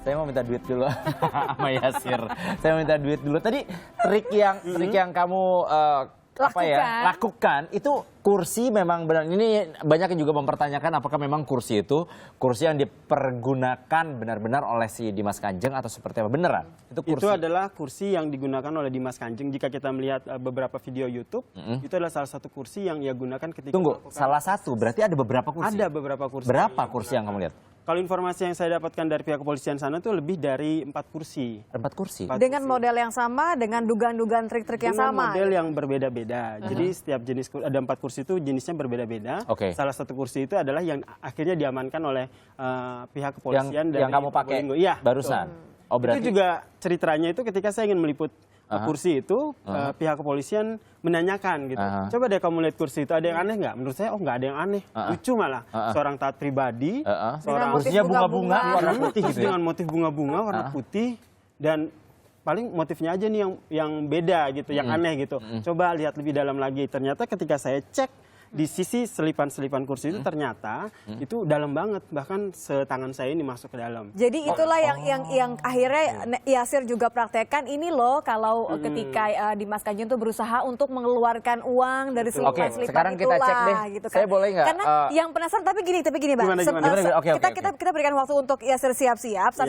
Saya mau minta duit dulu sama Yasir. Saya mau minta duit dulu. Tadi trik yang kamu lakukan itu kursi memang benar. Ini banyak yang juga mempertanyakan apakah memang kursi itu kursi yang dipergunakan benar-benar oleh si Dimas Kanjeng atau seperti apa? Beneran? Itu adalah kursi yang digunakan oleh Dimas Kanjeng. Jika kita melihat beberapa video YouTube, itu adalah salah satu kursi yang ia gunakan ketika salah satu, berarti ada beberapa kursi? Ada beberapa kursi. Berapa kursi yang kamu lihat? Kalau informasi yang saya dapatkan dari pihak kepolisian sana itu lebih dari 4 kursi. 4 kursi? Dengan model yang sama, dengan dugaan-dugaan trik-trik yang sama? Dengan model yang berbeda-beda. Jadi setiap jenis, ada 4 kursi itu jenisnya berbeda-beda. Salah satu kursi itu adalah yang akhirnya diamankan oleh pihak kepolisian. Yang kamu pakai barusan? Oh, berarti itu juga ceritanya itu ketika saya ingin meliput kursi itu, pihak kepolisian menanyakan gitu. Coba deh kamu lihat kursi itu, ada yang aneh nggak? Menurut saya, nggak ada yang aneh. Lucu malah. Seorang taat pribadi, seorang kursinya bunga-bunga warna putih gitu ya? Dengan motif bunga-bunga warna putih, dan paling motifnya aja nih yang beda gitu, yang aneh gitu. Coba lihat lebih dalam lagi. Ternyata ketika saya cek di sisi selipan-selipan kursi itu ternyata itu dalam banget, bahkan setangan saya ini masuk ke dalam. Jadi itulah yang akhirnya Yasir juga praktekkan ini loh, kalau ketika Dimas Kanjeng tuh berusaha untuk mengeluarkan uang dari selipan-selipan sekarang kita cek deh. Gitu kan. Saya boleh nggak? Karena yang penasaran, tapi gini Bang. Kita berikan waktu untuk Yasir siap-siap.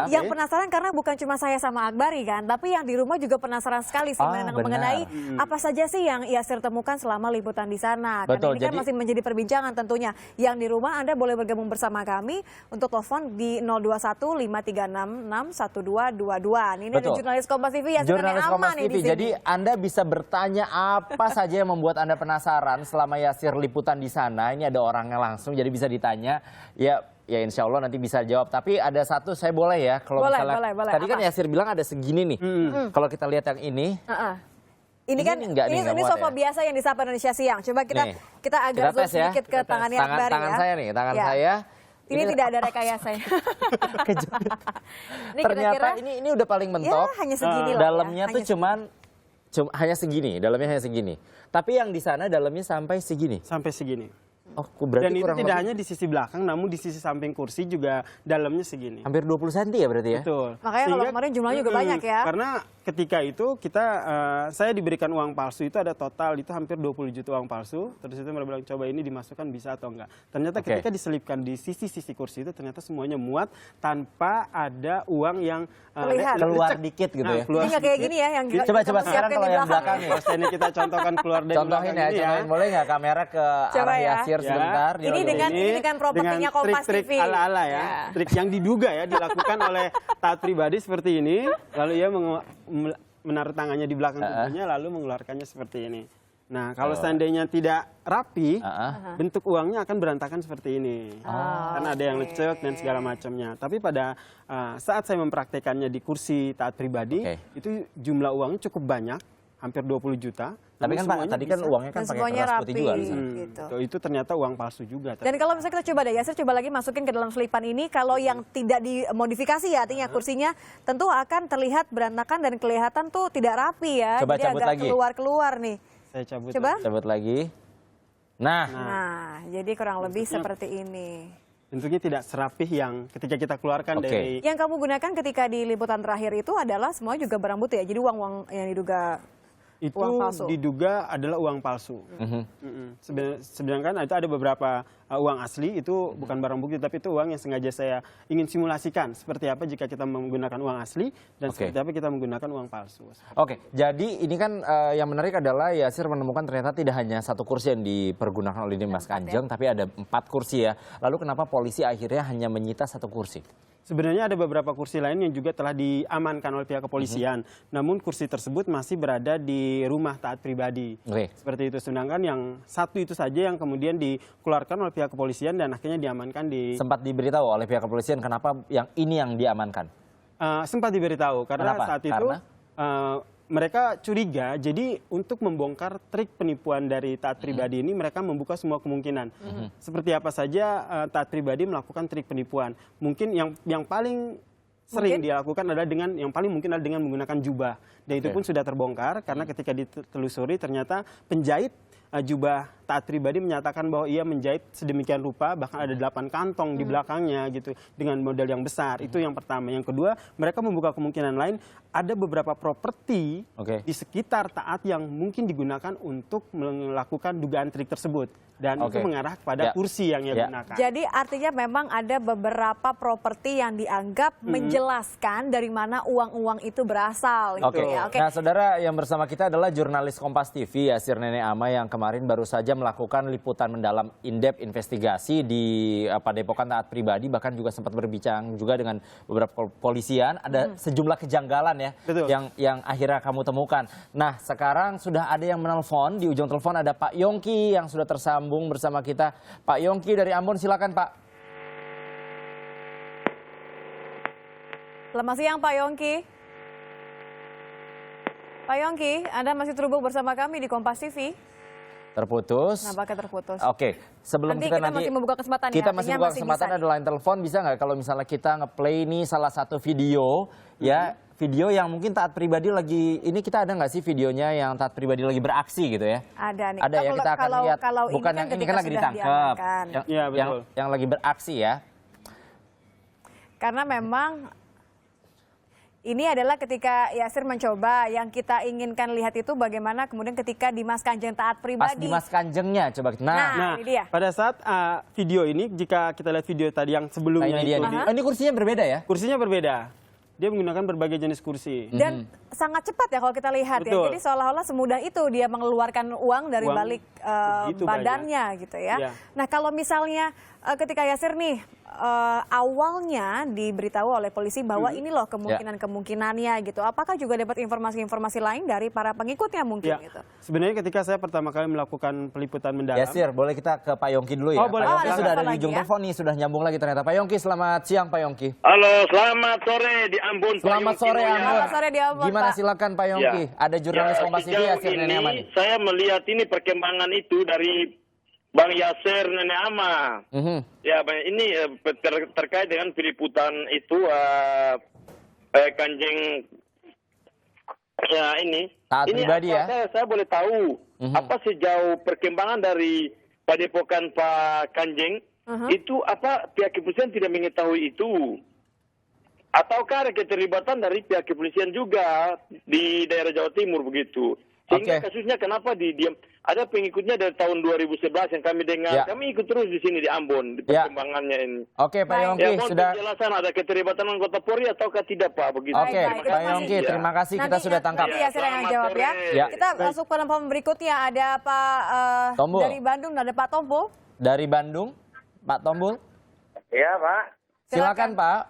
Yang penasaran karena bukan cuma saya sama Akbari kan, tapi yang di rumah juga penasaran sekali sih mengenai apa saja sih yang Yasir temukan selama liputan di sana. Betul, ini kan masih menjadi perbincangan tentunya. Yang di rumah Anda boleh bergabung bersama kami untuk telepon di 021-5366-1222. Ini ada jurnalis Kompas TV yang jurnalis Kompas TV. Jadi Anda bisa bertanya apa saja yang membuat Anda penasaran selama Yasir liputan di sana. Ini ada orangnya langsung, jadi bisa ditanya. Ya insya Allah nanti bisa jawab. Tapi ada satu saya boleh ya, kalau misalnya tadi kan Yasir bilang ada segini nih. Kalau kita lihat yang ini. Ini kan ini sofa biasa yang disapa Indonesia Siang. Coba kita agak zoom sedikit ke tangannya Akbari ya. Tangan saya nih, tangan saya. Ini tidak ada rekayasa. Ternyata ini udah paling mentok. Ya, hanya segini lah. Dalamnya tuh hanya segini, dalamnya hanya segini. Tapi yang di sana dalamnya sampai segini. Sampai segini. Oh, berarti dan itu tidak hanya di sisi belakang, namun di sisi samping kursi juga dalamnya segini. Hampir 20 cm ya berarti ya? Betul. Makanya kalau kemarin jumlahnya juga banyak ya. Karena ketika itu saya diberikan uang palsu itu ada total itu hampir 20 juta uang palsu. Terus itu mereka bilang coba ini dimasukkan bisa atau enggak. Ternyata ketika diselipkan di sisi-sisi kursi itu ternyata semuanya muat tanpa ada uang yang keluar dikit gitu ya. Ini nggak kayak gini ya yang coba sekarang kalau yang belakang nih. Ini kita contohkan keluar dari contohin ya, contohin boleh nggak kamera ke arah Yasir sebentar. Ini dengan propertinya Kompas TV. Trik ala-ala ya. Trik yang diduga ya dilakukan oleh taat pribadi seperti ini. Lalu ia menaruh tangannya di belakang tubuhnya lalu mengeluarkannya seperti ini. Nah, kalau seandainya tidak rapi, bentuk uangnya akan berantakan seperti ini. Karena ada yang lecek dan segala macamnya. Tapi pada saat saya mempraktekannya di kursi taat pribadi, itu jumlah uangnya cukup banyak, hampir 20 juta. Tapi kan Pak, tadi kan uangnya kan pakai kertas putih juga. Gitu. Itu ternyata uang palsu juga. Dan kalau misalnya kita coba deh, Yasir coba lagi masukin ke dalam selipan ini, kalau yang tidak dimodifikasi ya, artinya kursinya tentu akan terlihat berantakan dan kelihatan tuh tidak rapi ya. Coba jadi cabut agak lagi. Keluar nih. Saya cabut. Coba. Cabut lagi. Nah, jadi kurang lebih seperti ini. Tentunya tidak serapih yang ketika kita keluarkan dari... Yang kamu gunakan ketika di liputan terakhir itu adalah semua juga barang bukti ya? Jadi uang-uang yang diduga itu uang palsu. Diduga adalah uang palsu. Sedangkan itu ada beberapa uang asli, itu bukan barang bukti, tapi itu uang yang sengaja saya ingin simulasikan. Seperti apa jika kita menggunakan uang asli, dan seperti apa kita menggunakan uang palsu. Jadi ini kan yang menarik adalah Yasir menemukan ternyata tidak hanya satu kursi yang dipergunakan oleh Dimas Kanjeng, tapi ada 4 kursi ya. Lalu kenapa polisi akhirnya hanya menyita 1 kursi? Sebenarnya ada beberapa kursi lain yang juga telah diamankan oleh pihak kepolisian. Namun kursi tersebut masih berada di rumah taat pribadi. Seperti itu. Sedangkan yang 1 itu saja yang kemudian dikeluarkan oleh pihak kepolisian dan akhirnya diamankan di... Sempat diberitahu oleh pihak kepolisian kenapa yang ini yang diamankan? Sempat diberitahu karena saat itu mereka curiga, jadi untuk membongkar trik penipuan dari taat pribadi ini mereka membuka semua kemungkinan. Seperti apa saja taat pribadi melakukan trik penipuan. Mungkin yang paling sering dilakukan adalah yang paling mungkin adalah dengan menggunakan jubah. Dan itu pun sudah terbongkar karena ketika ditelusuri ternyata penjahit jubah taat pribadi menyatakan bahwa ia menjahit sedemikian rupa, bahkan ada 8 kantong di belakangnya gitu dengan model yang besar. Itu yang pertama. Yang kedua, mereka membuka kemungkinan lain ada beberapa properti di sekitar Taat yang mungkin digunakan untuk melakukan dugaan trik tersebut. Dan itu mengarah kepada kursi yang ia gunakan. Jadi artinya memang ada beberapa properti yang dianggap menjelaskan dari mana uang-uang itu berasal. Gitu ya. Nah, saudara, yang bersama kita adalah jurnalis Kompas TV Yasir Nenek Ama yang kemarin baru saja melakukan liputan mendalam in-depth investigasi di Padepokan Taat Pribadi, bahkan juga sempat berbincang juga dengan beberapa kepolisian. Ada sejumlah kejanggalan ya yang akhirnya kamu temukan. Nah, sekarang sudah ada yang menelpon, di ujung telepon ada Pak Yongki yang sudah tersambung bersama kita. Pak Yongki dari Ambon, silakan Pak. Selamat siang Pak Yongki. Pak Yongki, Anda masih terhubung bersama kami di Kompas TV. Terputus. Nampaknya terputus. Oke, sebelum kita nanti masih membuka kesempatan kita masih membuka kesempatan, ada line telepon, bisa nggak kalau misalnya kita nge-play ini salah satu video ya, video yang mungkin Taat Pribadi lagi, ini kita ada nggak sih videonya yang Taat Pribadi lagi beraksi gitu ya? Ada nih. Ada ya, kita akan lihat. Bukan yang ini kan lagi ditangkap, yang lagi beraksi ya. Karena memang ini adalah ketika Yasir mencoba, yang kita inginkan lihat itu bagaimana kemudian ketika Dimas Kanjeng Taat Pribadi. Pas Dimas Kanjengnya, coba. Nah, ini dia. Pada saat video ini, jika kita lihat video tadi yang sebelumnya ini kursinya berbeda ya? Kursinya berbeda. Dia menggunakan berbagai jenis kursi. Dan sangat cepat ya kalau kita lihat ya. Jadi seolah-olah semudah itu dia mengeluarkan uang dari balik badannya gitu ya. Nah, kalau misalnya ketika Yasir nih awalnya diberitahu oleh polisi bahwa ini loh kemungkinannya gitu. Apakah juga dapat informasi-informasi lain dari para pengikutnya mungkin gitu? Sebenarnya ketika saya pertama kali melakukan peliputan mendalam. Yasir, boleh kita ke Pak Yongki dulu ya? Boleh. Pak Yongki sudah ada di ujung telepon nih, sudah nyambung lagi ternyata. Pak Yongki, selamat siang Pak Yongki. Halo, selamat sore di Ambon. Selamat sore Ambon. Selamat sore di Ambon, gimana Pak. Silakan Pak Yongki. Ada jurnalis Kompas TV Yasir Nenek Ama nih. Saya melihat ini perkembangan itu dari Bang Yasir Nenek Ama. Ya, ini terkait dengan peliputan itu Kanjeng ya ini. Taat Pribadi ya. Saya boleh tahu apa sejauh perkembangan dari Padepokan Pak Kanjeng itu, apa pihak kepolisian tidak mengetahui itu? Ataukah ada keterlibatan dari pihak kepolisian juga di daerah Jawa Timur begitu? Sehingga kasusnya kenapa didiam? Ada pengikutnya dari tahun 2011 yang kami dengar. Kami ikut terus di sini di Ambon, di perkembangannya ini. Oke, Pak Yongki, sudah penjelasan ada keterlibatan anggota Polri ataukah tidak, Pak? Begitu. Oke, Pak Yongki, terima kasih, kita sudah tangkap. Nanti Yasir yang jawab ya. Kita masuk ke telepon berikutnya, ada Pak dari Bandung, ada Pak Tombul. Dari Bandung, Pak Tombul. Iya, Pak. Silakan, Pak.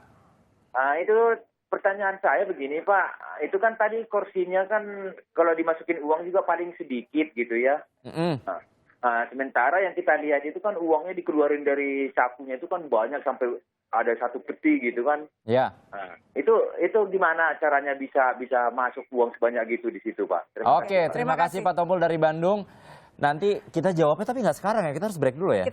Itu pertanyaan saya begini, Pak. Itu kan tadi kursinya kan kalau dimasukin uang juga paling sedikit gitu ya. Sementara yang kita lihat itu kan uangnya dikeluarin dari sakunya itu kan banyak sampai ada 1 peti gitu kan. Ya. Itu gimana caranya bisa masuk uang sebanyak gitu di situ, Pak? Terima kasih Pak Tombul dari Bandung. Nanti kita jawabnya tapi nggak sekarang ya, kita harus break dulu ya.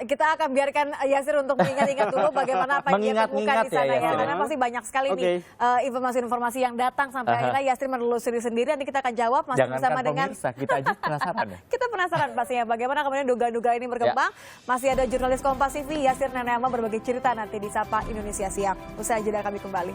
Kita akan biarkan Yasir untuk mengingat-ingat dulu bagaimana apa yang dia temukan di sana ya. Karena pasti banyak sekali nih informasi-informasi yang datang sampai akhirnya Yasir menelusuri sendiri. Nanti kita akan jawab masih bersama dengan kita aja penasaran ya. Kita penasaran pastinya bagaimana kemudian duga-duga ini berkembang. Masih ada jurnalis Kompas TV Yasir Nenek Ama berbagi cerita nanti di Sapa Indonesia Siang. Usai jeda kami kembali.